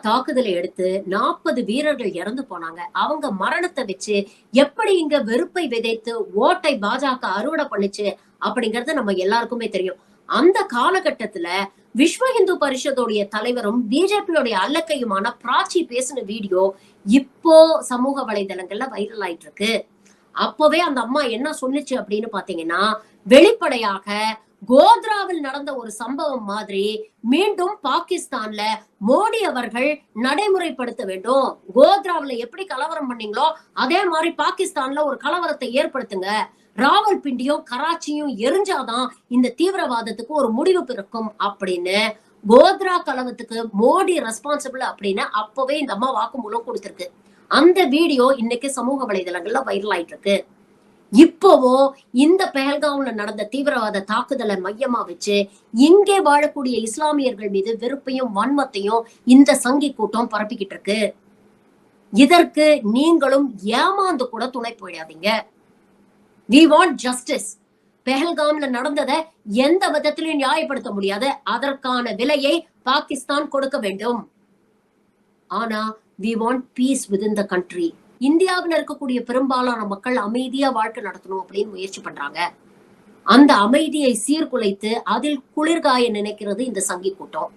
தாக்குதலை எடுத்து 40 வீரர்கள் இறந்து போனாங்க. அவங்க மரணத்தை வச்சு எப்படி இங்க வெறுப்பை விதைத்து ஓட்டை பாஜக அறுவடை பண்ணுச்சு அப்படிங்கறது நம்ம எல்லாருக்குமே தெரியும். அந்த காலகட்டத்துல விஸ்வ இந்து பரிஷத்தோடைய தலைவரும் பிஜேபியோடைய அல்லக்கையுமான பிராச்சி பேசின வீடியோ இப்போ சமூக வலைதளங்கள்ல வைரல் ஆயிட்டு இருக்கு. அப்பவே அந்த அம்மா என்ன சொன்னுச்சு அப்படின்னு பாத்தீங்கன்னா, வெளிப்படையாக கோத்ராவில் நடந்த ஒரு சம்பவம் மாதிரி மீண்டும் பாகிஸ்தான்ல மோடி அவர்கள் நடைமுறைப்படுத்த வேண்டும். கோத்ராவில் எப்படி கலவரம் பண்ணீங்களோ அதே மாதிரி பாகிஸ்தான்ல ஒரு கலவரத்தை ஏற்படுத்துங்க. ராவல்பிண்டியும் கராச்சியும் எரிஞ்சாதான் இந்த தீவிரவாதத்துக்கு ஒரு முடிவு பிறக்கும் அப்படின்னு கோத்ரா கலவரத்துக்கு மோடி ரெஸ்பான்சிபிள் அப்படின்னு அப்பவே இந்த அம்மா வாக்குமூலம் கொடுத்திருக்கு. அந்த வீடியோ இன்னைக்கு சமூக வலைதளங்கள்ல வைரல் ஆயிட்டு இருக்கு. இப்பவும் இந்த பெஹல்காம்ல நடந்த தீவிரவாத தாக்குதலை மையமா வச்சு இங்கே வாழக்கூடிய இஸ்லாமியர்கள் மீது வெறுப்பையும் வன்மத்தையும் இந்த சங்கி கூட்டம் பரப்பிக்கிட்டு இருக்கு. இதற்கு நீங்களும் ஏமாந்து கூட துணை போயிடாதீங்க. We want justice. பெஹல்காம்ல நடந்ததை எந்த விதத்திலையும் நியாயப்படுத்த முடியாது. அதற்கான விலையை பாகிஸ்தான் கொடுக்க வேண்டும். ஆனா we want peace within the country. இந்தியாவில் இருக்கக்கூடிய பெரும்பாலான மக்கள் அமைதியா வாழ்க்கை நடத்தணும் அப்படின்னு முயற்சி பண்றாங்க. அந்த அமைதியை சீர்குலைத்து அதில் குளிர்காய நினைக்கிறது இந்த சங்கி கூட்டம்.